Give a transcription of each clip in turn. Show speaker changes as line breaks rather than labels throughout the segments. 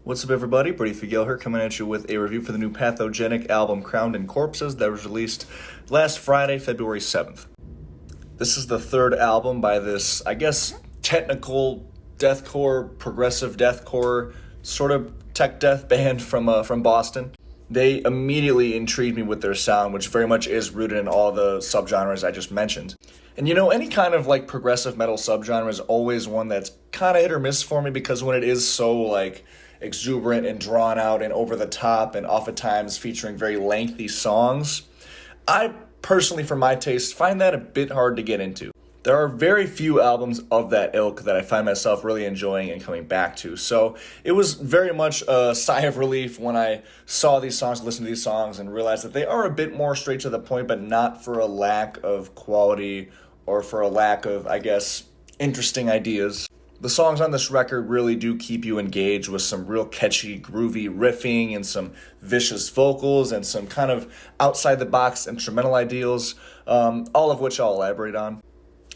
What's up, everybody? Brady Figuel here, coming at you with a review for the new Pathogenic album, Crowned in Corpses, that was released last Friday, February 7th. This is the third album by this, I guess, technical deathcore, progressive deathcore, sort of tech death band from Boston. They immediately intrigued me with their sound, which very much is rooted in all the subgenres I just mentioned. And you know, any kind of like progressive metal subgenre is always one that's kind of hit or miss for me, because when it is so like exuberant and drawn out and over the top and oftentimes featuring very lengthy songs, I personally, for my taste, find that a bit hard to get into. There are very few albums of that ilk that I find myself really enjoying and coming back to. So it was very much a sigh of relief when I saw these songs, listened to these songs, and realized that they are a bit more straight to the point, but not for a lack of quality or for a lack of, I guess, interesting ideas. The songs on this record really do keep you engaged with some real catchy, groovy riffing and some vicious vocals and some kind of outside-the-box instrumental ideals, all of which I'll elaborate on.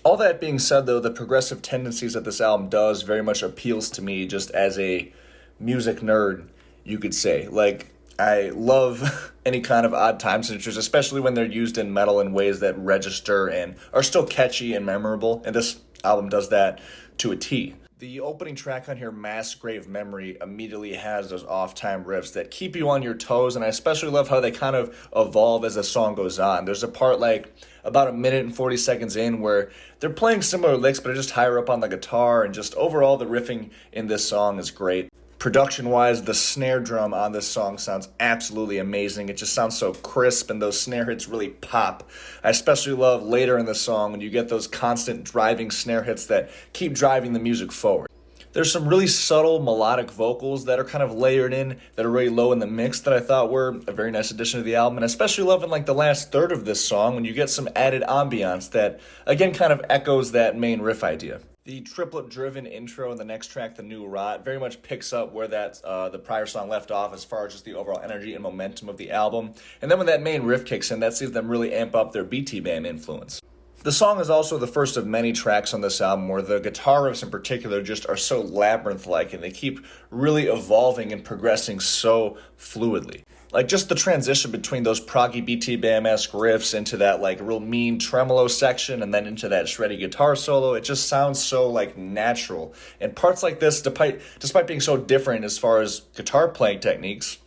All that being said, though, the progressive tendencies that this album does very much appeals to me just as a music nerd, you could say. Like, I love any kind of odd time signatures, especially when they're used in metal in ways that register and are still catchy and memorable, and this album does that to a T. The opening track on here, Mass Grave Memory, immediately has those off-time riffs that keep you on your toes, and I especially love how they kind of evolve as the song goes on. There's a part like about a minute and 40 seconds in where they're playing similar licks, but just higher up on the guitar, and just overall the riffing in this song is great. Production-wise, the snare drum on this song sounds absolutely amazing. It just sounds so crisp, and those snare hits really pop. I especially love later in the song when you get those constant driving snare hits that keep driving the music forward. There's some really subtle melodic vocals that are kind of layered in, that are really low in the mix, that I thought were a very nice addition to the album, and I especially love in like the last third of this song when you get some added ambiance that, again, kind of echoes that main riff idea. The triplet-driven intro in the next track, The New Rot, very much picks up where the prior song left off as far as just the overall energy and momentum of the album. And then when that main riff kicks in, that sees them really amp up their BT band influence. The song is also the first of many tracks on this album where the guitar riffs in particular just are so labyrinth-like, and they keep really evolving and progressing so fluidly. Like, just the transition between those proggy BT Bam-esque riffs into that, like, real mean tremolo section and then into that shreddy guitar solo, it just sounds so, like, natural. And parts like this, despite being so different as far as guitar playing techniques,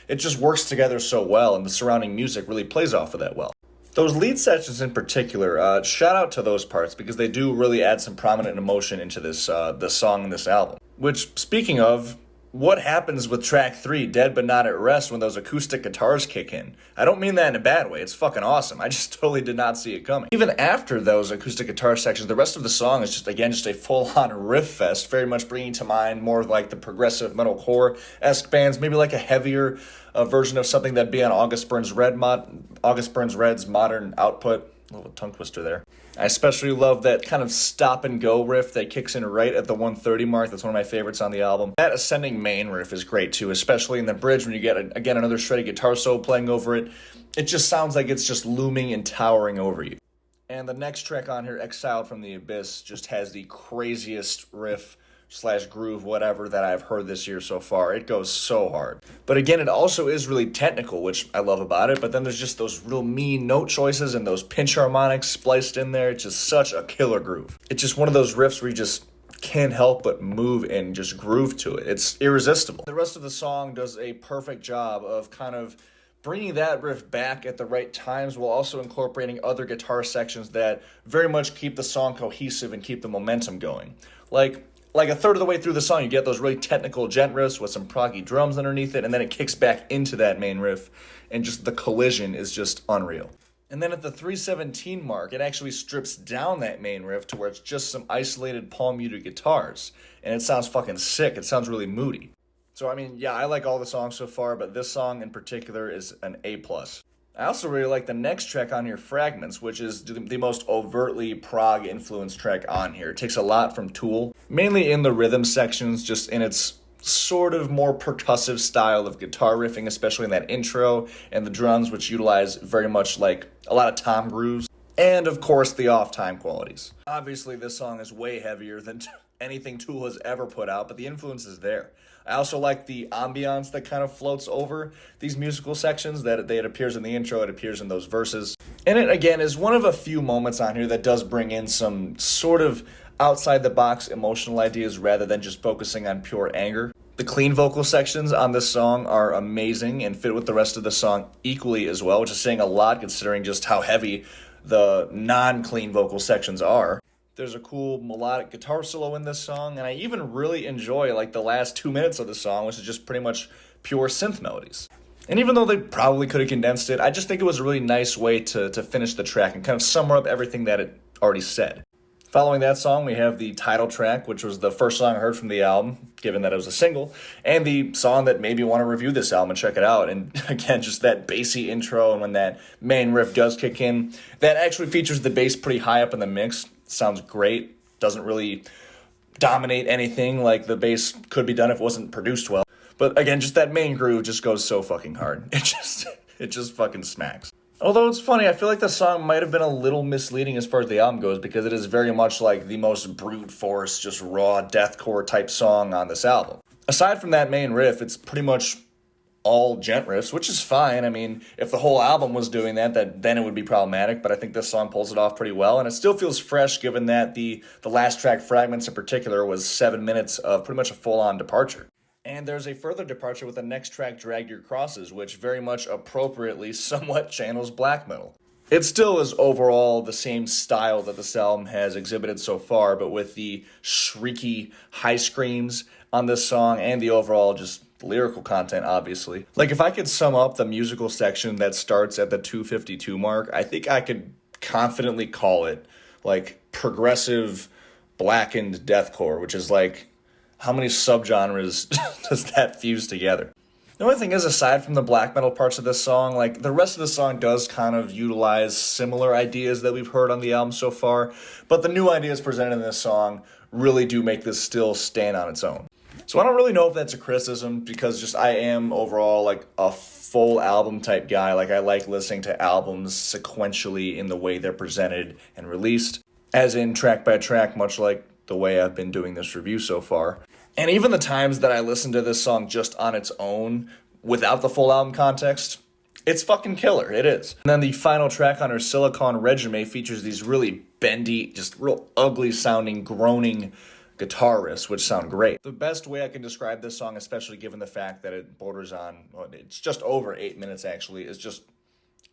it just works together so well, and the surrounding music really plays off of that well. Those lead sections in particular, shout out to those parts, because they do really add some prominent emotion into this song and this album. Which, speaking of, what happens with track 3, Dead But Not At Rest, when those acoustic guitars kick in? I don't mean that in a bad way, it's fucking awesome. I just totally did not see it coming. Even after those acoustic guitar sections, the rest of the song is just, again, just a full-on riff fest, very much bringing to mind more like the progressive metalcore-esque bands, maybe like a heavier version of something that'd be on August Burns Red's modern output. A little tongue twister there. I especially love that kind of stop and go riff that kicks in right at the 130 mark. That's one of my favorites on the album. That ascending main riff is great too, especially in the bridge when you get, again, another shreddy guitar solo playing over it. It just sounds like it's just looming and towering over you. And the next track on here, Exiled from the Abyss, just has the craziest riff / groove, whatever, that I've heard this year so far. It goes so hard. But again, it also is really technical, which I love about it, but then there's just those real mean note choices and those pinch harmonics spliced in there. It's just such a killer groove. It's just one of those riffs where you just can't help but move and just groove to it. It's irresistible. The rest of the song does a perfect job of kind of bringing that riff back at the right times while also incorporating other guitar sections that very much keep the song cohesive and keep the momentum going. Like a third of the way through the song, you get those really technical gent riffs with some proggy drums underneath it, and then it kicks back into that main riff, and just the collision is just unreal. And then at the 3:17 mark, it actually strips down that main riff to where it's just some isolated palm-muted guitars, and it sounds fucking sick. It sounds really moody. So, I mean, yeah, I like all the songs so far, but this song in particular is an A+. I also really like the next track on here, Fragments, which is the most overtly prog-influenced track on here. It takes a lot from Tool, mainly in the rhythm sections, just in its sort of more percussive style of guitar riffing, especially in that intro, and the drums, which utilize very much like a lot of tom grooves, and of course the off-time qualities. Obviously, this song is way heavier than anything Tool has ever put out, but the influence is there. I also like the ambiance that kind of floats over these musical sections, that it appears in the intro, it appears in those verses. And it, again, is one of a few moments on here that does bring in some sort of outside-the-box emotional ideas rather than just focusing on pure anger. The clean vocal sections on this song are amazing and fit with the rest of the song equally as well, which is saying a lot considering just how heavy the non-clean vocal sections are. There's a cool melodic guitar solo in this song, and I even really enjoy like the last 2 minutes of the song, which is just pretty much pure synth melodies. And even though they probably could have condensed it, I just think it was a really nice way to finish the track and kind of sum up everything that it already said. Following that song, we have the title track, which was the first song I heard from the album, given that it was a single, and the song that made me want to review this album and check it out. And again, just that bassy intro, and when that main riff does kick in, that actually features the bass pretty high up in the mix. Sounds great. Doesn't really dominate anything like the bass could be done if it wasn't produced well. But again, just that main groove just goes so fucking hard. It just fucking smacks. Although it's funny, I feel like the song might have been a little misleading as far as the album goes, because it is very much like the most brute force, just raw deathcore type song on this album. Aside from that main riff, it's pretty much all gent riffs, which is fine. I mean, if the whole album was doing that then it would be problematic, but I think this song pulls it off pretty well, and it still feels fresh given that the last track, Fragments in particular, was 7 minutes of pretty much a full-on departure. And there's a further departure with the next track, Drag Your Crosses, which very much appropriately somewhat channels black metal. It still is overall the same style that this album has exhibited so far, but with the shrieky high screams on this song and the overall just lyrical content, obviously. Like, if I could sum up the musical section that starts at the 2:52 mark, I think I could confidently call it, like, progressive blackened deathcore, which is like, how many subgenres does that fuse together? The only thing is, aside from the black metal parts of this song, like, the rest of the song does kind of utilize similar ideas that we've heard on the album so far, but the new ideas presented in this song really do make this still stand on its own. So I don't really know if that's a criticism, because just I am overall like a full album type guy. Like, I like listening to albums sequentially in the way they're presented and released, as in track by track, much like the way I've been doing this review so far. And even the times that I listen to this song just on its own, without the full album context, it's fucking killer. It is. And then the final track on her, Silicon Resume, features these really bendy, just real ugly sounding, groaning guitar riffs, which sound great. The best way I can describe this song, especially given the fact that it borders on, well, it's just over 8 minutes actually, is just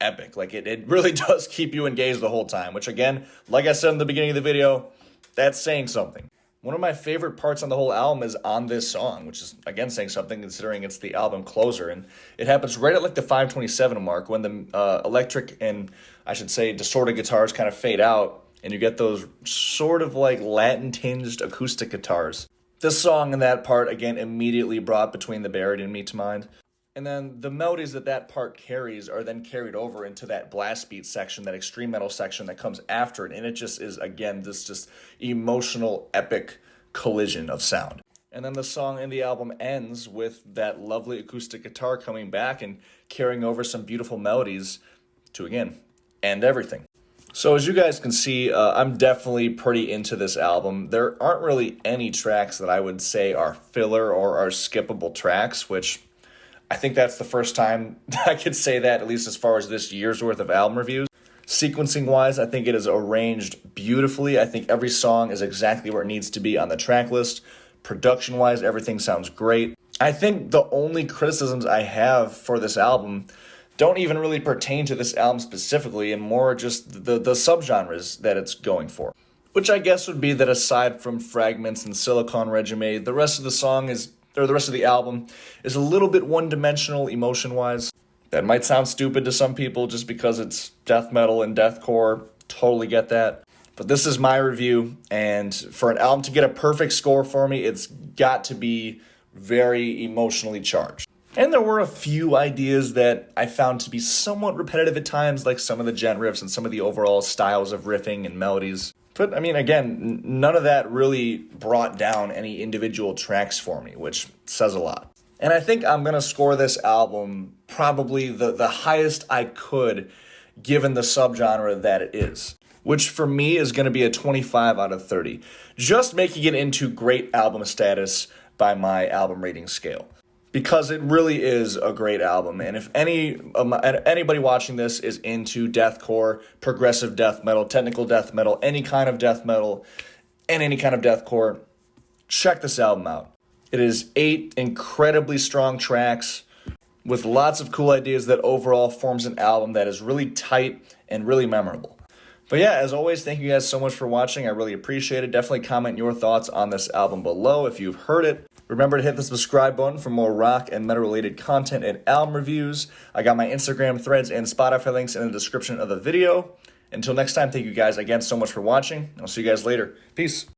epic. Like, it really does keep you engaged the whole time, which again, like I said in the beginning of the video, that's saying something. One of my favorite parts on the whole album is on this song, which is, again, saying something considering it's the album closer. And it happens right at like the 5:27 mark when the electric and, I should say, distorted guitars kind of fade out, and you get those sort of like Latin-tinged acoustic guitars. This song and that part, again, immediately brought Between the Buried and Me to mind. And then the melodies that part carries are then carried over into that blast beat section, that extreme metal section that comes after it. And it just is, again, this just emotional, epic collision of sound. And then the song and the album ends with that lovely acoustic guitar coming back and carrying over some beautiful melodies to, again, end everything. So as you guys can see, I'm definitely pretty into this album. There aren't really any tracks that I would say are filler or are skippable tracks, which I think that's the first time I could say that, at least as far as this year's worth of album reviews. Sequencing-wise, I think it is arranged beautifully. I think every song is exactly where it needs to be on the track list. Production-wise, everything sounds great. I think the only criticisms I have for this album don't even really pertain to this album specifically, and more just the subgenres that it's going for. Which I guess would be that aside from Fragments and Silicon Resume, the rest of the album is a little bit one-dimensional emotion-wise. That might sound stupid to some people just because it's death metal and deathcore. Totally get that. But this is my review, and for an album to get a perfect score for me, it's got to be very emotionally charged. And there were a few ideas that I found to be somewhat repetitive at times, like some of the gent riffs and some of the overall styles of riffing and melodies. But, I mean, again, none of that really brought down any individual tracks for me, which says a lot. And I think I'm going to score this album probably the highest I could, given the subgenre that it is, which for me is going to be a 25 out of 30. Just making it into great album status by my album rating scale. Because it really is a great album, and if anybody watching this is into deathcore, progressive death metal, technical death metal, any kind of death metal, and any kind of deathcore, check this album out. It is 8 incredibly strong tracks with lots of cool ideas that overall forms an album that is really tight and really memorable. But yeah, as always, thank you guys so much for watching. I really appreciate it. Definitely comment your thoughts on this album below if you've heard it. Remember to hit the subscribe button for more rock and metal-related content and album reviews. I got my Instagram, Threads, and Spotify links in the description of the video. Until next time, thank you guys again so much for watching. I'll see you guys later. Peace.